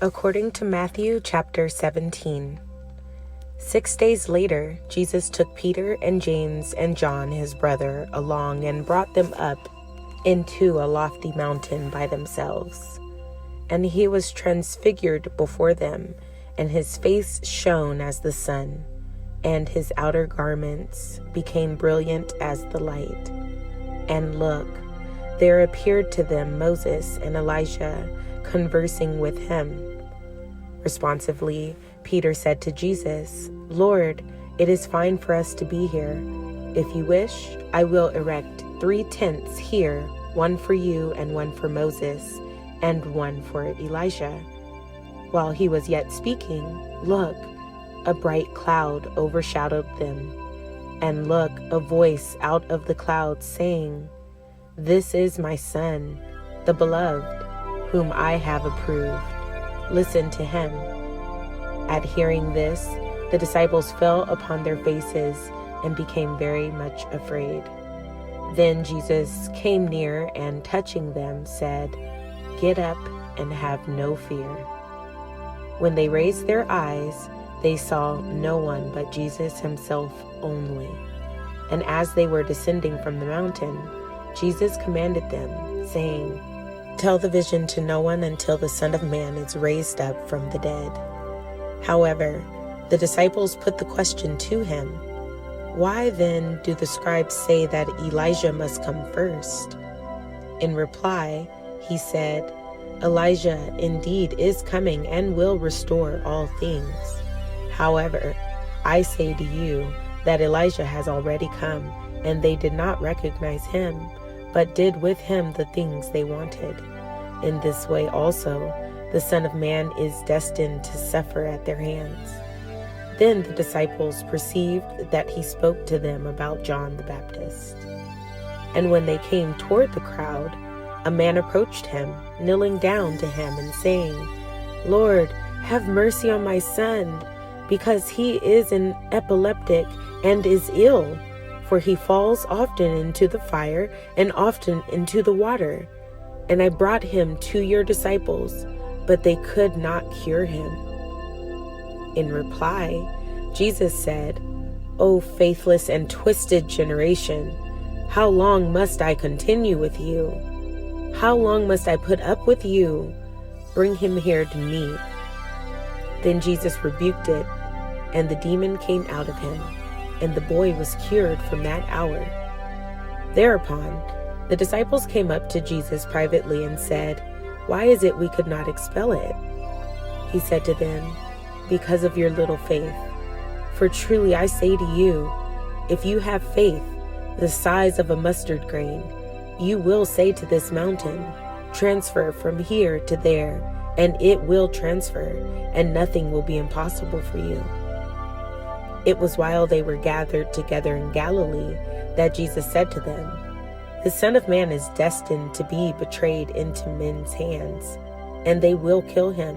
According to Matthew chapter 17. 6 days later, Jesus took Peter and James and John, his brother, along and brought them up into a lofty mountain by themselves. And he was transfigured before them, and his face shone as the sun, and his outer garments became brilliant as the light. And look, there appeared to them Moses and Elijah conversing with him. Responsively, Peter said to Jesus, "Lord, it is fine for us to be here. If you wish, I will erect 3 tents here, one for you and one for Moses, and one for Elijah." While he was yet speaking, look, a bright cloud overshadowed them. And look, a voice out of the cloud saying, "This is my Son, the beloved, whom I have approved. Listen to him." At hearing this, the disciples fell upon their faces and became very much afraid. Then Jesus came near and touching them said, "Get up and have no fear." When they raised their eyes, they saw no one but Jesus himself only. And as they were descending from the mountain, Jesus commanded them, saying, "Tell the vision to no one until the Son of Man is raised up from the dead." However, the disciples put the question to him, "Why then do the scribes say that Elijah must come first?" In reply, he said, "Elijah indeed is coming and will restore all things. However, I say to you that Elijah has already come, and they did not recognize him, but did with him the things they wanted. In this way also, the Son of Man is destined to suffer at their hands." Then the disciples perceived that he spoke to them about John the Baptist. And when they came toward the crowd, a man approached him, kneeling down to him and saying, "Lord, have mercy on my son, because he is an epileptic and is ill, for he falls often into the fire and often into the water. And I brought him to your disciples, but they could not cure him." In reply, Jesus said, "O faithless and twisted generation, how long must I continue with you? How long must I put up with you? Bring him here to me." Then Jesus rebuked it, and the demon came out of him, and the boy was cured from that hour. Thereupon, the disciples came up to Jesus privately and said, "Why is it we could not expel it?" He said to them, "Because of your little faith. For truly I say to you, if you have faith the size of a mustard grain, you will say to this mountain, 'Transfer from here to there,' and it will transfer, and nothing will be impossible for you." It was while they were gathered together in Galilee that Jesus said to them, "The Son of Man is destined to be betrayed into men's hands, and they will kill him,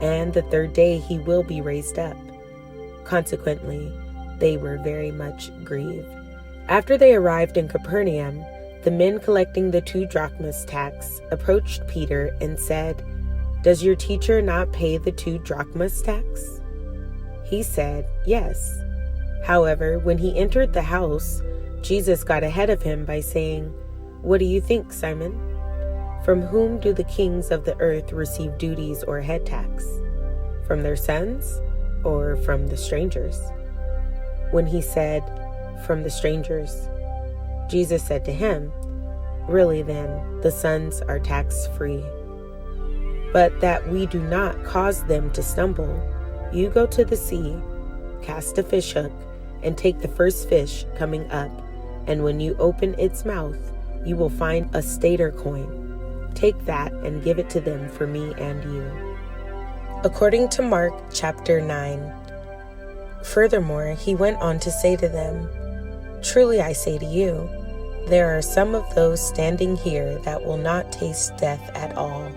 and the 3rd day he will be raised up." Consequently, they were very much grieved. After they arrived in Capernaum, the men collecting the 2 drachmas tax approached Peter and said, "Does your teacher not pay the 2 drachmas tax?" He said, "Yes." However, when he entered the house, Jesus got ahead of him by saying, "What do you think, Simon? From whom do the kings of the earth receive duties or head tax? From their sons or from the strangers?" When he said, "From the strangers," Jesus said to him, "Really then, the sons are tax-free. But that we do not cause them to stumble, you go to the sea, cast a fish hook, and take the first fish coming up, and when you open its mouth, you will find a stater coin. Take that and give it to them for me and you." According to Mark chapter 9. Furthermore, he went on to say to them, "Truly I say to you, there are some of those standing here that will not taste death at all,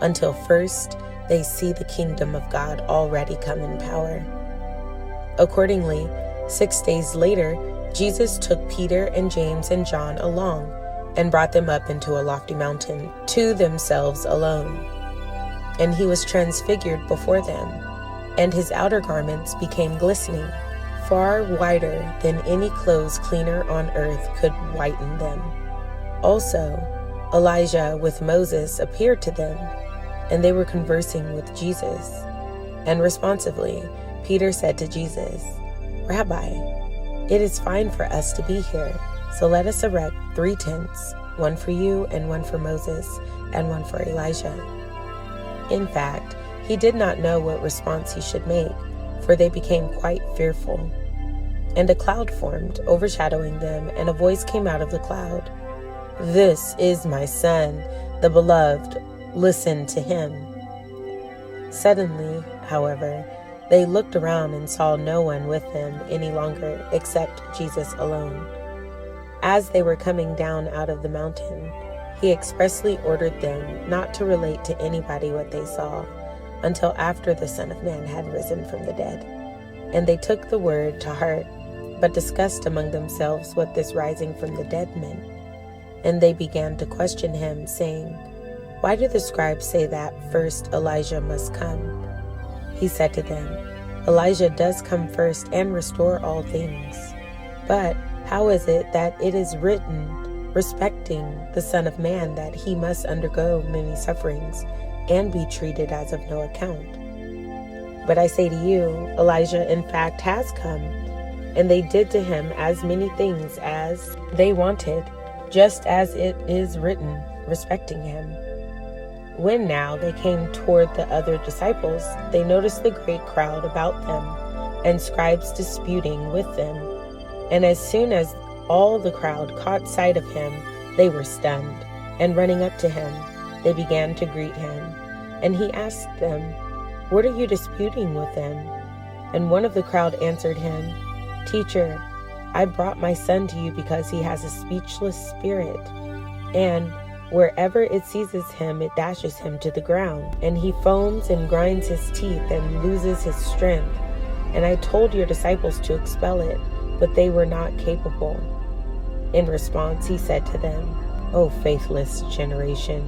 until first they see the kingdom of God already come in power." Accordingly, 6 days later, Jesus took Peter and James and John along and brought them up into a lofty mountain to themselves alone. and he was transfigured before them, and his outer garments became glistening, far whiter than any clothes cleaner on earth could whiten them. Also, Elijah with Moses appeared to them, and they were conversing with Jesus. And responsively, Peter said to Jesus, "Rabbi, it is fine for us to be here, so let us erect 3 tents, one for you and one for Moses and one for Elijah." In fact, he did not know what response he should make, for they became quite fearful. And a cloud formed, overshadowing them, and a voice came out of the cloud, "This is my Son, the beloved. Listen to him." Suddenly, however, they looked around and saw no one with them any longer except Jesus alone. As they were coming down out of the mountain, he expressly ordered them not to relate to anybody what they saw until after the Son of Man had risen from the dead. And they took the word to heart, but discussed among themselves what this rising from the dead meant. And they began to question him, saying, "Why do the scribes say that first Elijah must come?" He said to them, "Elijah does come first and restore all things. But how is it that it is written respecting the Son of Man that he must undergo many sufferings and be treated as of no account? But I say to you, Elijah in fact has come, and they did to him as many things as they wanted, just as it is written respecting him." When now they came toward the other disciples, they noticed the great crowd about them, and scribes disputing with them. And as soon as all the crowd caught sight of him, they were stunned, and running up to him, they began to greet him. And he asked them, "What are you disputing with them?" And one of the crowd answered him, "Teacher, I brought my son to you because he has a speechless spirit, and wherever it seizes him, it dashes him to the ground, and he foams and grinds his teeth and loses his strength. And I told your disciples to expel it, but they were not capable." In response, he said to them, "O faithless generation,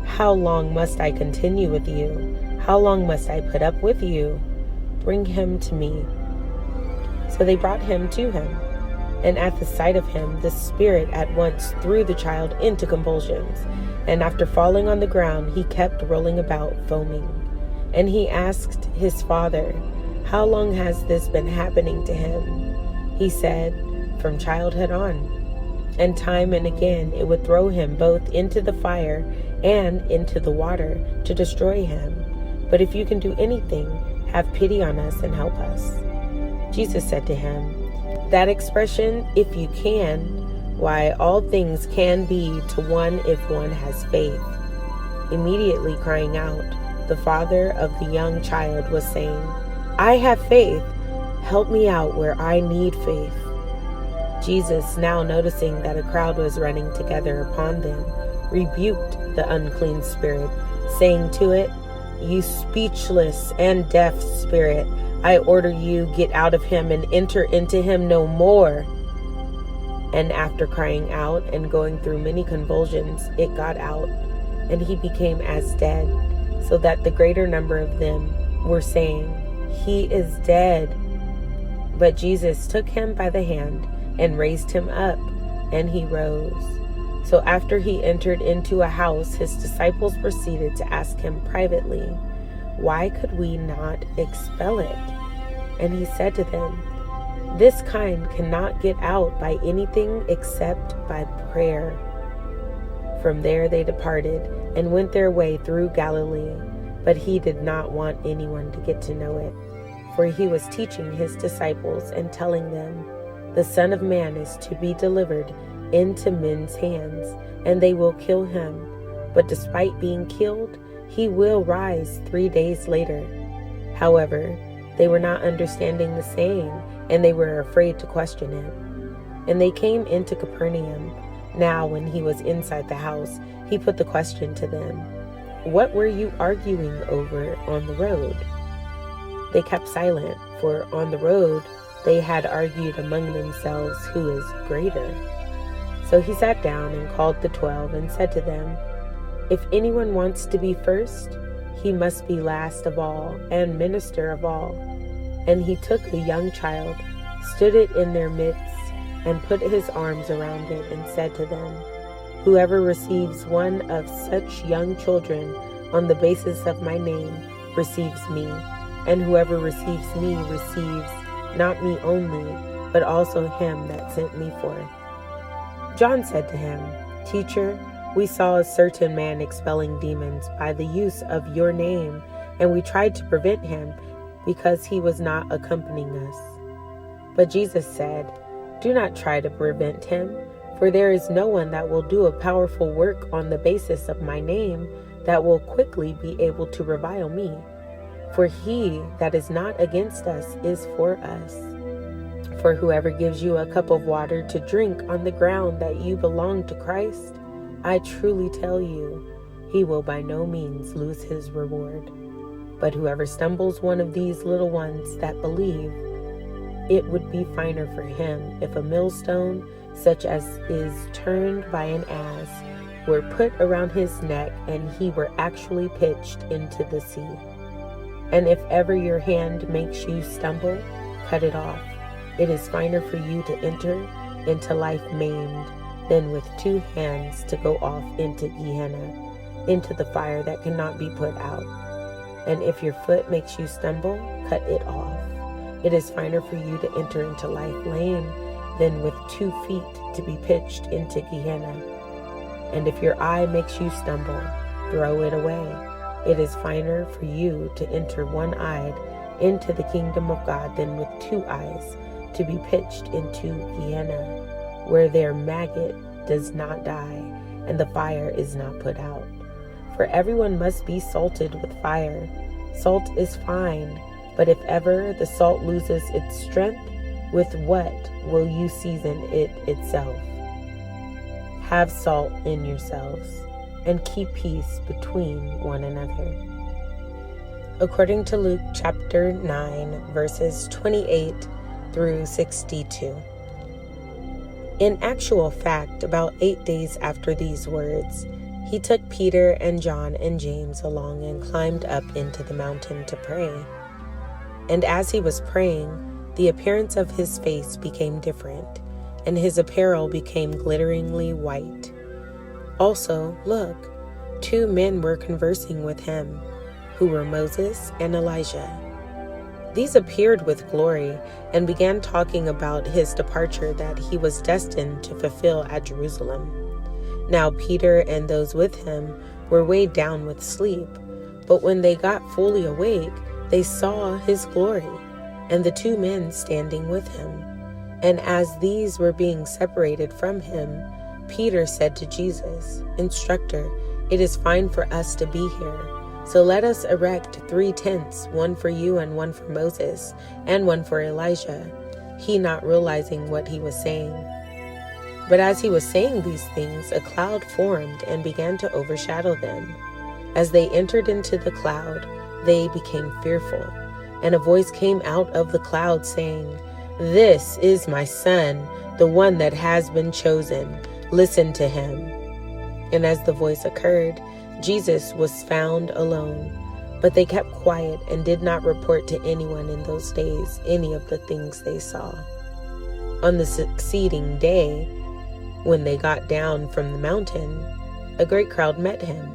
how long must I continue with you? How long must I put up with you? Bring him to me." So they brought him to him. And at the sight of him, the spirit at once threw the child into convulsions. And after falling on the ground, he kept rolling about, foaming. And he asked his father, "How long has this been happening to him?" He said, "From childhood on. And time and again it would throw him both into the fire and into the water to destroy him. But if you can do anything, have pity on us and help us." Jesus said to him, "That expression, 'if you can,' why, all things can be to one if one has faith." Immediately crying out, the father of the young child was saying, "I have faith. Help me out where I need faith." Jesus, now noticing that a crowd was running together upon them, rebuked the unclean spirit, saying to it, "You speechless and deaf spirit, I order you, get out of him and enter into him no more." And after crying out and going through many convulsions, it got out, and he became as dead, so that the greater number of them were saying, "He is dead." But Jesus took him by the hand and raised him up, and he rose. So after he entered into a house, his disciples proceeded to ask him privately, "Why could we not expel it?" And he said to them, "This kind cannot get out by anything except by prayer." From there they departed and went their way through Galilee, but he did not want anyone to get to know it, for he was teaching his disciples and telling them, "The Son of Man is to be delivered into men's hands, and they will kill him. But despite being killed, he will rise 3 days later." However, they were not understanding the saying, and they were afraid to question him. And they came into Capernaum. Now, when he was inside the house, he put the question to them, "What were you arguing over on the road?" They kept silent, for on the road they had argued among themselves who is greater. So he sat down and called the 12 and said to them, "If anyone wants to be first, he must be last of all and minister of all. And he took a young child, stood it in their midst, and put his arms around it, and said to them, Whoever receives one of such young children on the basis of my name receives me, and whoever receives me receives not me only, but also him that sent me forth. John said to him, Teacher, we saw a certain man expelling demons by the use of your name, and we tried to prevent him because he was not accompanying us. But Jesus said, Do not try to prevent him, for there is no one that will do a powerful work on the basis of my name that will quickly be able to revile me. For he that is not against us is for us. For whoever gives you a cup of water to drink on the ground that you belong to Christ, I truly tell you, he will by no means lose his reward. But whoever stumbles one of these little ones that believe, it would be finer for him if a millstone, such as is turned by an ass, were put around his neck and he were actually pitched into the sea. And if ever your hand makes you stumble, cut it off. It is finer for you to enter into life maimed than with 2 hands to go off into Gehenna, into the fire that cannot be put out. And if your foot makes you stumble, cut it off. It is finer for you to enter into life lame than with 2 feet to be pitched into Gehenna. And if your eye makes you stumble, throw it away. It is finer for you to enter one-eyed into the kingdom of God than with 2 eyes to be pitched into Gehenna, where their maggot does not die, and the fire is not put out. For everyone must be salted with fire. Salt is fine, but if ever the salt loses its strength, with what will you season it itself? Have salt in yourselves, and keep peace between one another. According to Luke chapter 9, verses 28 through 62. In actual fact, about 8 days after these words, he took Peter and John and James along and climbed up into the mountain to pray. And as he was praying, the appearance of his face became different, and his apparel became glitteringly white. Also, look, 2 men were conversing with him, who were Moses and Elijah. These appeared with glory and began talking about his departure that he was destined to fulfill at Jerusalem. Now Peter and those with him were weighed down with sleep, but when they got fully awake, they saw his glory, and the 2 men standing with him. And as these were being separated from him, Peter said to Jesus, Instructor, it is fine for us to be here. So let us erect 3 tents, one for you and one for Moses, and one for Elijah, he not realizing what he was saying. But as he was saying these things, a cloud formed and began to overshadow them. As they entered into the cloud, they became fearful. And a voice came out of the cloud saying, This is my son, the one that has been chosen. Listen to him. And as the voice occurred, Jesus was found alone, but they kept quiet and did not report to anyone in those days any of the things they saw. On the succeeding day, when they got down from the mountain, a great crowd met him.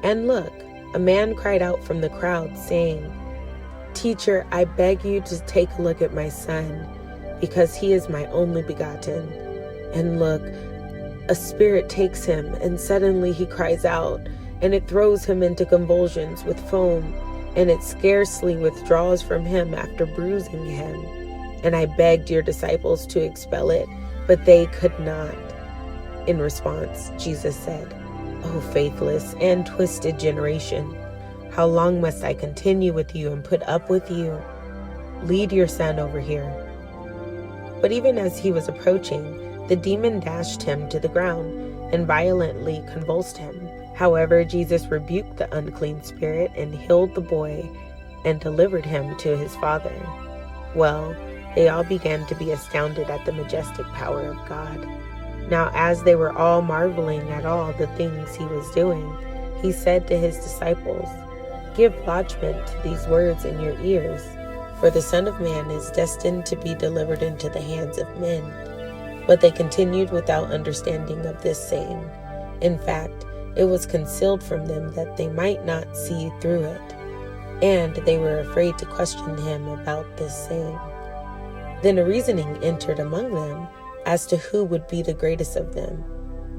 And look, a man cried out from the crowd, saying, Teacher, I beg you to take a look at my son, because he is my only begotten. And look, a spirit takes him, and suddenly he cries out, and it throws him into convulsions with foam, and it scarcely withdraws from him after bruising him. And I begged your disciples to expel it, but they could not. In response, Jesus said, O faithless and twisted generation, how long must I continue with you and put up with you? Lead your son over here. But even as he was approaching, the demon dashed him to the ground and violently convulsed him. However, Jesus rebuked the unclean spirit and healed the boy and delivered him to his father. Well, they all began to be astounded at the majestic power of God. Now, as they were all marveling at all the things he was doing, he said to his disciples, Give lodgment to these words in your ears, for the Son of Man is destined to be delivered into the hands of men. But they continued without understanding of this saying. In fact, it was concealed from them that they might not see through it, and they were afraid to question him about this saying. Then a reasoning entered among them as to who would be the greatest of them.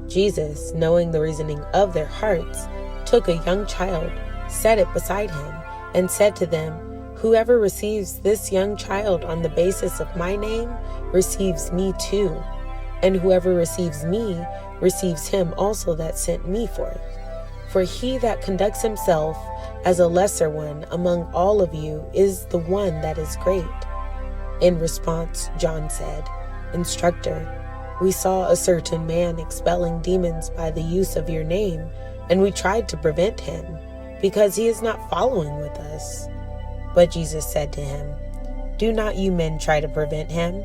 Jesus, knowing the reasoning of their hearts, took a young child, set it beside him, and said to them, "Whoever receives this young child on the basis of my name receives me too, and whoever receives me receives him also that sent me forth. For he that conducts himself as a lesser one among all of you is the one that is great." In response, John said, "Instructor, we saw a certain man expelling demons by the use of your name, and we tried to prevent him, because he is not following with us." But Jesus said to him, "Do not you men try to prevent him,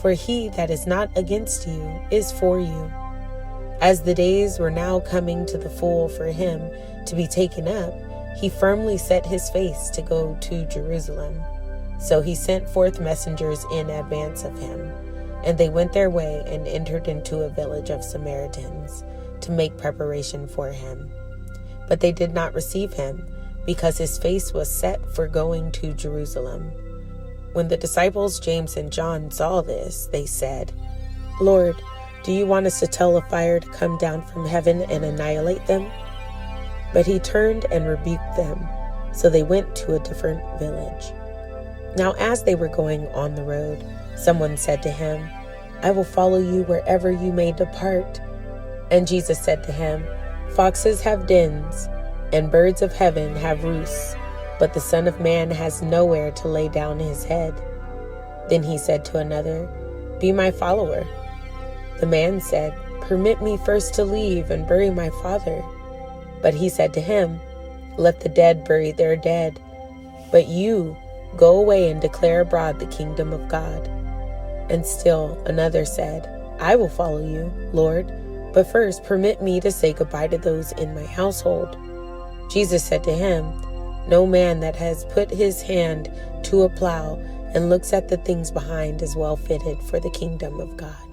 for he that is not against you is for you." As the days were now coming to the full for him to be taken up, he firmly set his face to go to Jerusalem. So he sent forth messengers in advance of him, and they went their way and entered into a village of Samaritans to make preparation for him. But they did not receive him, because his face was set for going to Jerusalem. When the disciples James and John saw this, they said, "Lord, do you want us to tell a fire to come down from heaven and annihilate them?" But he turned and rebuked them, so they went to a different village. Now as they were going on the road, someone said to him, "I will follow you wherever you may depart." And Jesus said to him, "Foxes have dens, and birds of heaven have roosts, but the Son of Man has nowhere to lay down his head." Then he said to another, "Be my follower." The man said, "Permit me first to leave and bury my father." But he said to him, "Let the dead bury their dead, but you go away and declare abroad the kingdom of God." And still another said, "I will follow you, Lord, but first permit me to say goodbye to those in my household." Jesus said to him, "No man that has put his hand to a plow and looks at the things behind is well fitted for the kingdom of God."